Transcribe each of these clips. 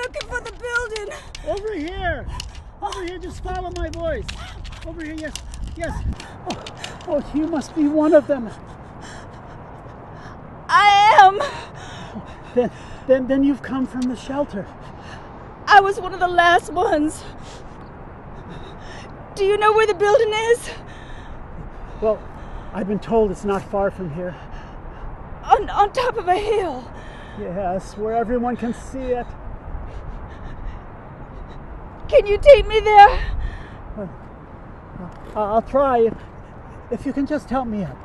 looking for the building. Over here. Over here, just follow my voice. Over here, yes, yes. Oh, you must be one of them. I am. Then you've come from the shelter. I was one of the last ones. Do you know where the building is? Well, I've been told it's not far from here. On top of a hill. Yes, where everyone can see it. Can you take me there? I'll try if you can just help me up.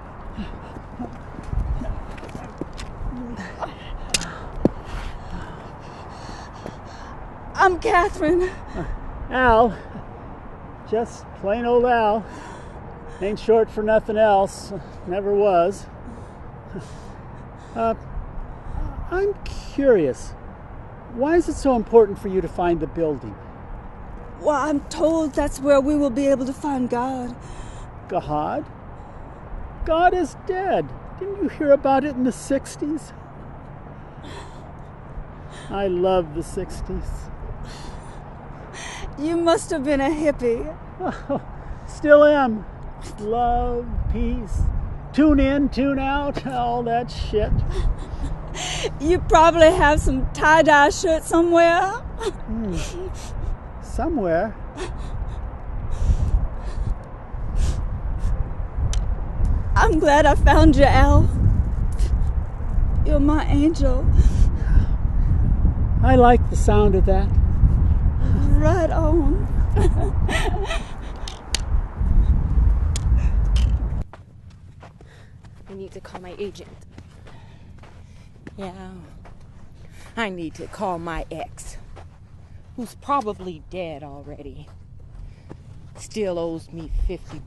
I'm Catherine. Al. Just plain old Al. Ain't short for nothing else. Never was. I'm curious. Why is it so important for you to find the building? Well, I'm told that's where we will be able to find God. God? God is dead. Didn't you hear about it in the 60s? I love the 60s. You must have been a hippie. Oh, still am. Love, peace, tune in, tune out, all that shit. You probably have some tie-dye shirt somewhere. Somewhere. I'm glad I found you, Al. You're my angel. I like the sound of that. Right on. I need to call my agent. Yeah. I need to call my ex, who's probably dead already. Still owes me $50.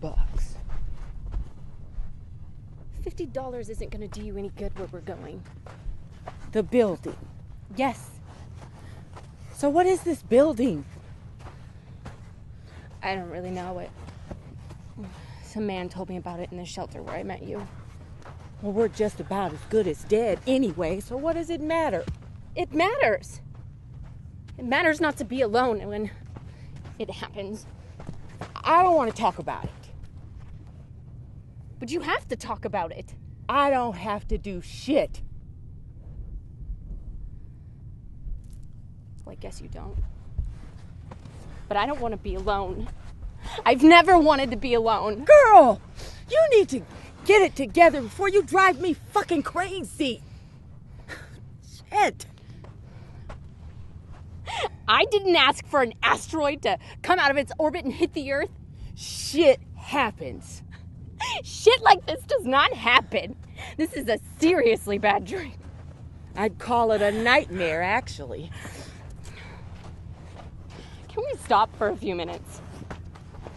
$50 isn't going to do you any good where we're going. The building. Yes. So what is this building? I don't really know it. Some man told me about it in the shelter where I met you. Well, we're just about as good as dead anyway, so what does it matter? It matters. It matters not to be alone when it happens. I don't want to talk about it. But you have to talk about it. I don't have to do shit. Well, I guess you don't. But I don't want to be alone. I've never wanted to be alone. Girl, you need to get it together before you drive me fucking crazy. Shit. I didn't ask for an asteroid to come out of its orbit and hit the Earth. Shit happens. Shit like this does not happen. This is a seriously bad dream. I'd call it a nightmare, actually. Can we stop for a few minutes?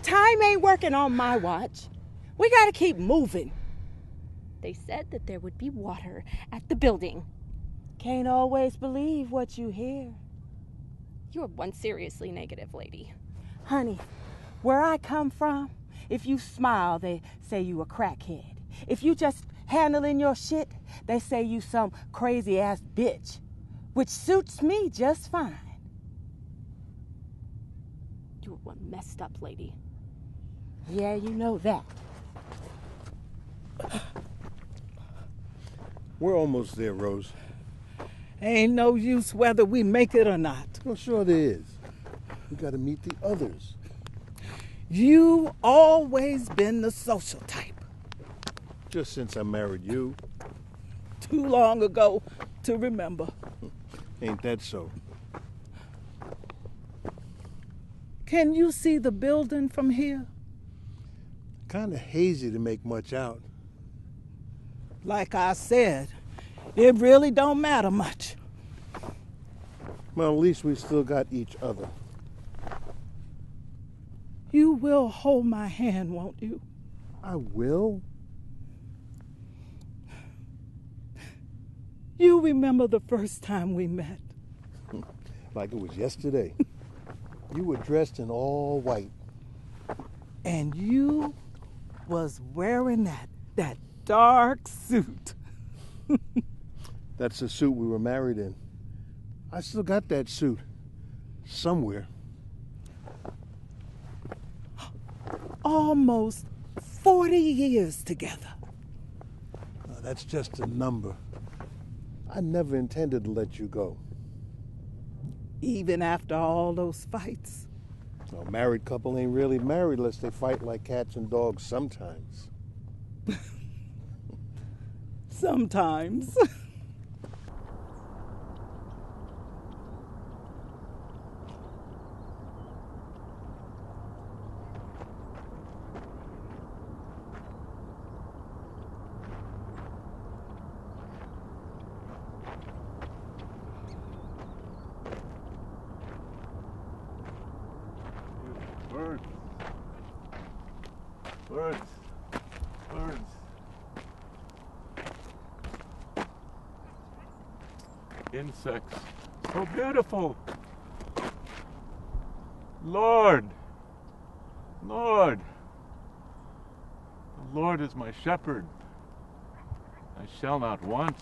Time ain't working on my watch. We gotta keep moving. They said that there would be water at the building. Can't always believe what you hear. You're one seriously negative lady. Honey, where I come from, if you smile, they say you a crackhead. If you just handling your shit, they say you some crazy-ass bitch, which suits me just fine. You're one messed up lady. Yeah, you know that. We're almost there, Rose. Ain't no use whether we make it or not. Well, sure there is. We gotta meet the others. You always been the social type. Just since I married you. Too long ago to remember. Ain't that so? Can you see the building from here? Kinda hazy to make much out. Like I said, it really don't matter much. Well, at least we still got each other. You will hold my hand, won't you? I will? You remember the first time we met? Like it was yesterday. You were dressed in all white. And you was wearing that dark suit. That's the suit we were married in. I still got that suit. somewhere. Almost 40 years together. That's just a number. I never intended to let you go. Even after all those fights. A married couple ain't really married unless they fight like cats and dogs sometimes. Sometimes. Birds. Birds. Birds. Insects. So beautiful. Lord. Lord. The Lord is my shepherd. I shall not want.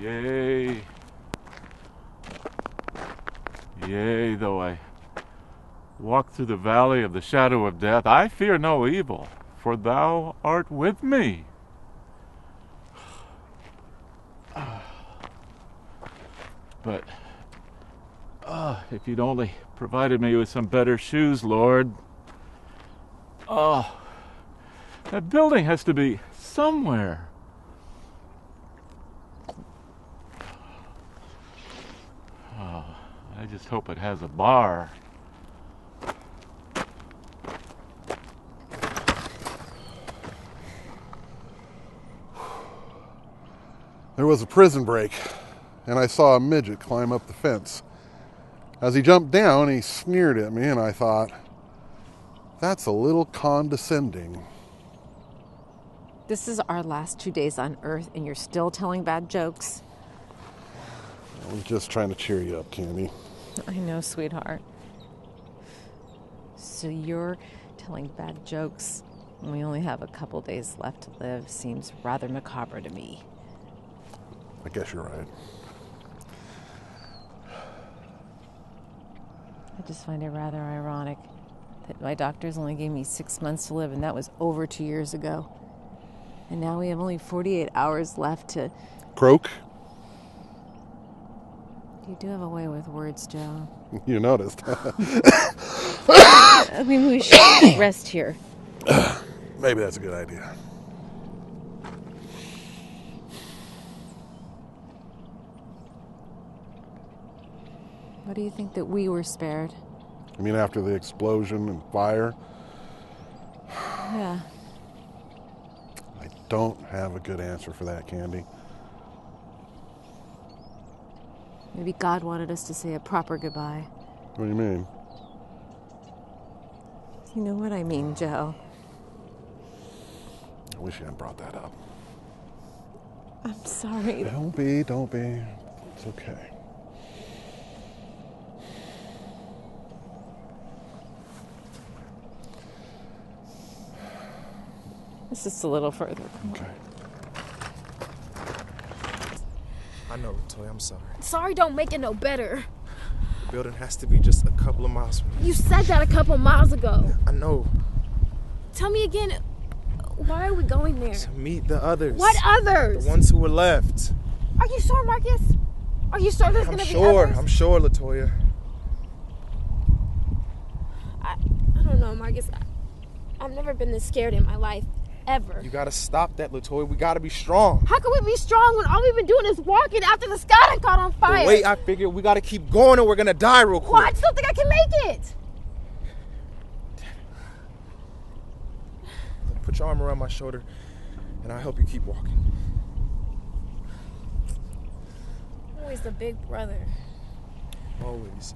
Yea. Yea, though I walk through the valley of the shadow of death, I fear no evil, for thou art with me. But, if you'd only provided me with some better shoes, Lord. Oh, that building has to be somewhere. Oh, I just hope it has a bar. There was a prison break, and I saw a midget climb up the fence. As he jumped down, he sneered at me, and I thought, that's a little condescending. This is our last 2 days on Earth, and you're still telling bad jokes. I was just trying to cheer you up, Candy. I know, sweetheart. So you're telling bad jokes when we only have a couple days left to live seems rather macabre to me. I guess you're right. I just find it rather ironic that my doctors only gave me 6 months to live, and that was over 2 years ago. And now we have only 48 hours left to... Croak? You do have a way with words, Joe. You noticed. I mean, we should rest here. Maybe that's a good idea. Why do you think that we were spared? I mean, after the explosion and fire? Yeah. I don't have a good answer for that, Candy. Maybe God wanted us to say a proper goodbye. What do you mean? You know what I mean, Joe. I wish you hadn't brought that up. I'm sorry. Don't be. It's okay. It's just a little further. Okay. I know, Toy, I'm sorry. Sorry don't make it no better. The building has to be just a couple of miles from here. You said that a couple miles ago. I know. Tell me again, why are we going there? To meet the others. What others? The ones who were left. Are you sure, Marcus? Are you sure there's gonna be others? I'm sure, LaToya. I don't know, Marcus. I've never been this scared in my life. Ever. You gotta stop that, LaToya. We gotta be strong. How can we be strong when all we've been doing is walking after the sky that caught on fire? The way I figured, we gotta keep going or we're gonna die real quick. Well, I still think I can make it. Put your arm around my shoulder and I'll help you keep walking. Always the big brother. Always.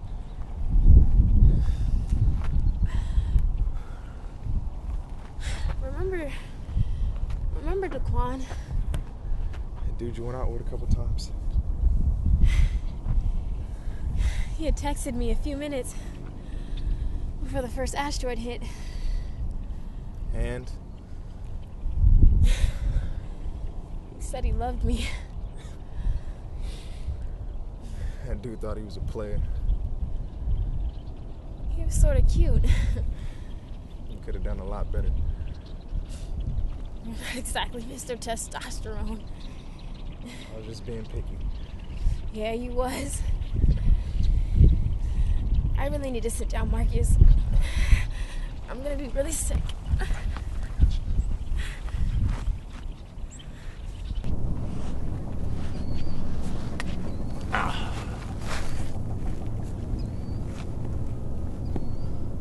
Remember Daquan? That dude you went out with a couple times? He had texted me a few minutes before the first asteroid hit. And? He said he loved me. That dude thought he was a player. was sort of cute. You could have done a lot better. You're not exactly Mr. Testosterone. I was just being picky. Yeah, you was. I really need to sit down, Marcus. I'm gonna be really sick.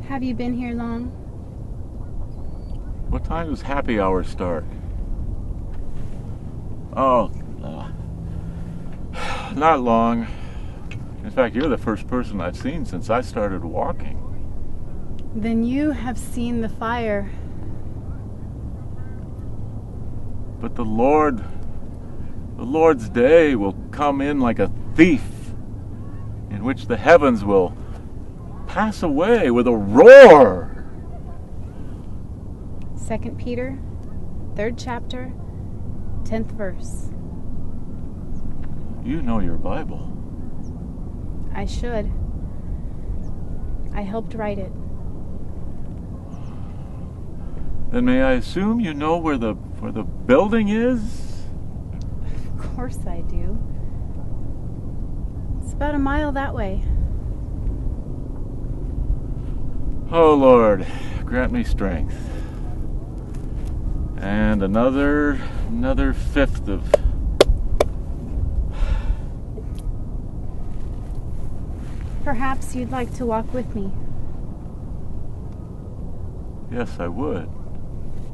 Have you been here long? What time does happy hour start? Oh, not long. In fact, you're the first person I've seen since I started walking. Then you have seen the fire. But the Lord's day will come in like a thief, in which the heavens will pass away with a roar. 2 Peter, 3rd chapter, 10th verse. You know your Bible. I should. I helped write it. Then may I assume you know where the building is? Of course I do. It's about a mile that way. Oh Lord, grant me strength. And another fifth of... Perhaps you'd like to walk with me. Yes, I would.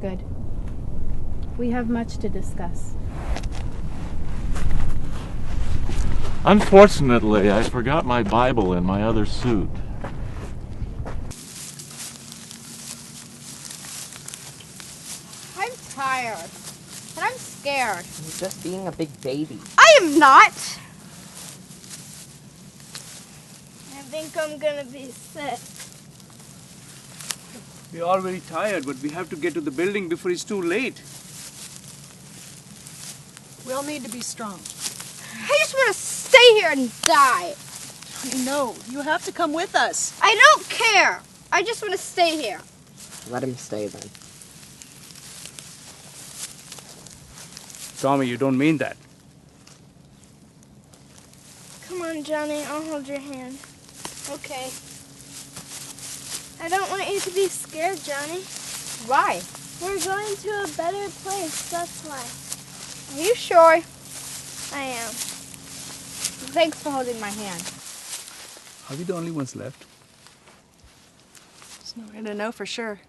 Good. We have much to discuss. Unfortunately, I forgot my Bible in my other suit. I'm tired. And I'm scared. You're just being a big baby. I am not! I think I'm gonna be sick. We're all very tired, but we have to get to the building before it's too late. We all need to be strong. I just want to stay here and die. No, you have to come with us. I don't care. I just want to stay here. Let him stay then. Tommy, you don't mean that. Come on, Johnny. I'll hold your hand. Okay. I don't want you to be scared, Johnny. Why? We're going to a better place, that's why. Are you sure? I am. Thanks for holding my hand. Are we the only ones left? There's no way to know for sure.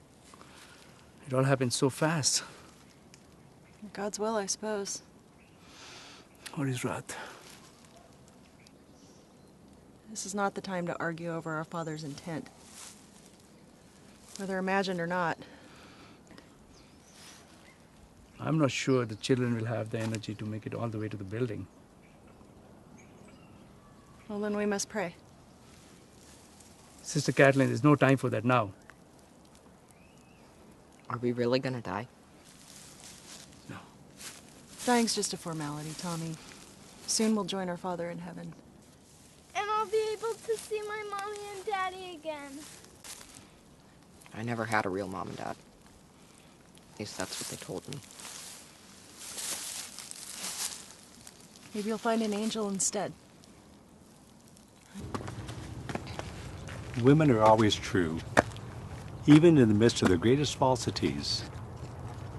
It all happened so fast. God's will, I suppose. Or his wrath. This is not the time to argue over our Father's intent. Whether imagined or not. I'm not sure the children will have the energy to make it all the way to the building. Well, then we must pray. Sister Kathleen, there's no time for that now. Are we really gonna die? No. Dying's just a formality, Tommy. Soon we'll join our Father in heaven. And I'll be able to see my mommy and daddy again. I never had a real mom and dad. At least that's what they told me. Maybe you'll find an angel instead. Women are always true, even in the midst of the greatest falsities,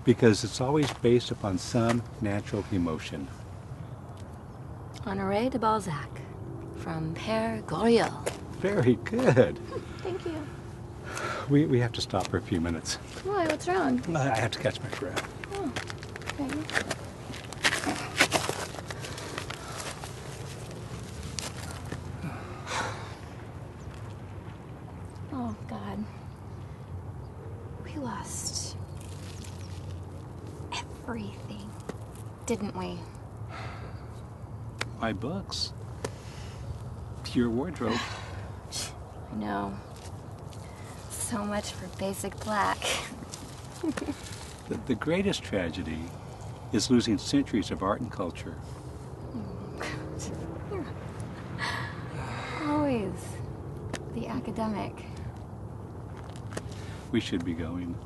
because it's always based upon some natural emotion. Honoré de Balzac, from Père Goriot. Very good. Thank you. We have to stop for a few minutes. Why, what's wrong? I have to catch my breath. Oh, okay. Oh, God. We lost everything, didn't we? My books. Your wardrobe. I know. So much for basic black. The greatest tragedy is losing centuries of art and culture. Always the academic. We should be going.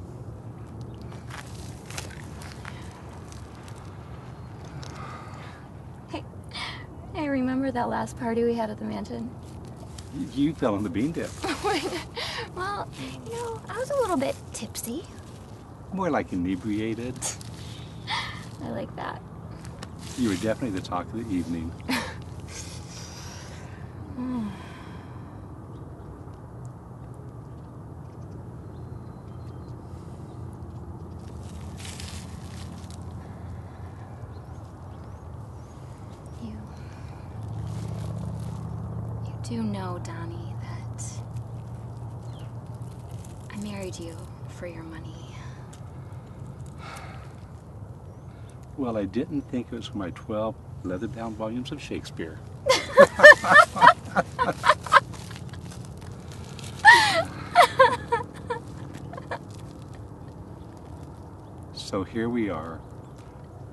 Hey, remember that last party we had at the mansion? You fell on the bean dip. Well, I was a little bit tipsy. More like inebriated. I like that. You were definitely the talk of the evening. You do know, Donnie, that I married you for your money. Well, I didn't think it was for my 12 leather-bound volumes of Shakespeare. So here we are,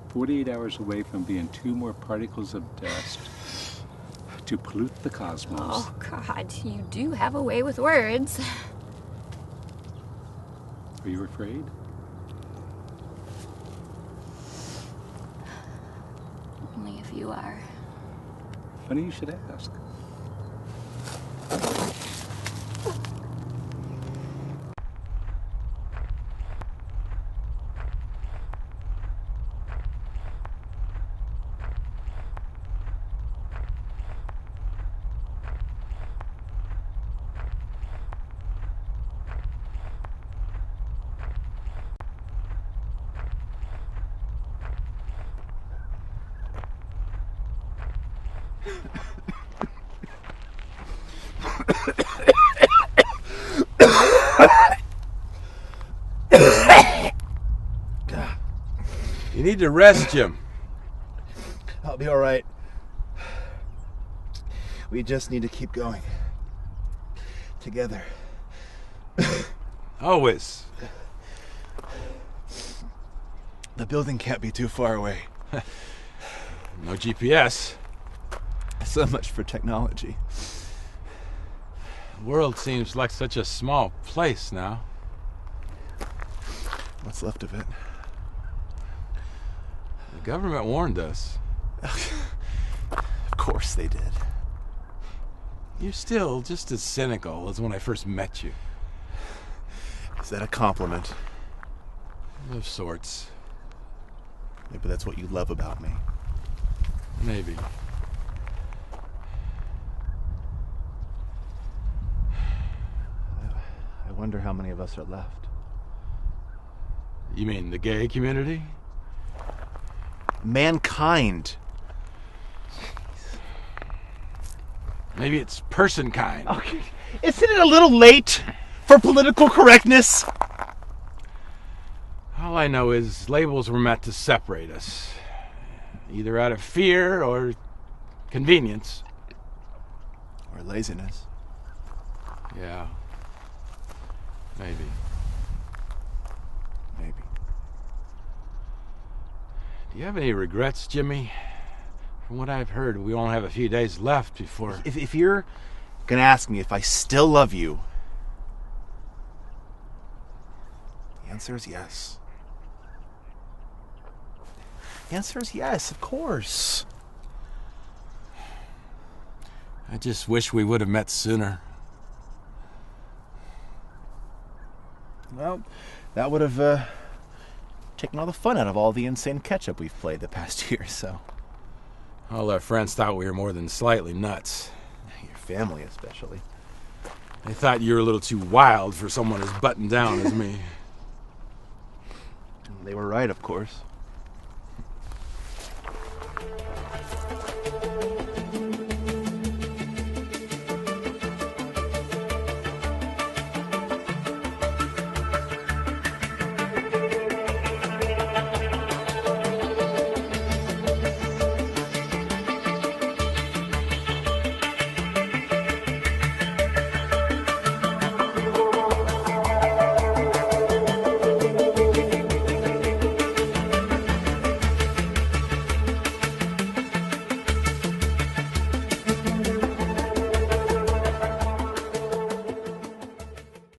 48 hours away from being 2 more particles of dust to pollute the cosmos. Oh, God, you do have a way with words. Are you afraid? Only if you are. Funny you should ask. You need to rest, Jim. I'll be all right. We just need to keep going. Together. Always. The building can't be too far away. No GPS. So much for technology. The world seems like such a small place now. What's left of it? The government warned us. Of course they did. You're still just as cynical as when I first met you. Is that a compliment? Of sorts. Maybe that's what you love about me. Maybe. I wonder how many of us are left. You mean the gay community? Mankind. Maybe it's person kind. Okay. Isn't it a little late for political correctness? All I know is labels were meant to separate us. Either out of fear or convenience. Or laziness. Yeah. Maybe. Maybe. Do you have any regrets, Jimmy? From what I've heard, we only have a few days left before... If you're gonna ask me if I still love you, the answer is yes. The answer is yes, of course. I just wish we would have met sooner. Well, that would have taken all the fun out of all the insane catch-up we've played the past year, so... All our friends thought we were more than slightly nuts. Your family, especially. They thought you were a little too wild for someone as buttoned down as me. They were right, of course.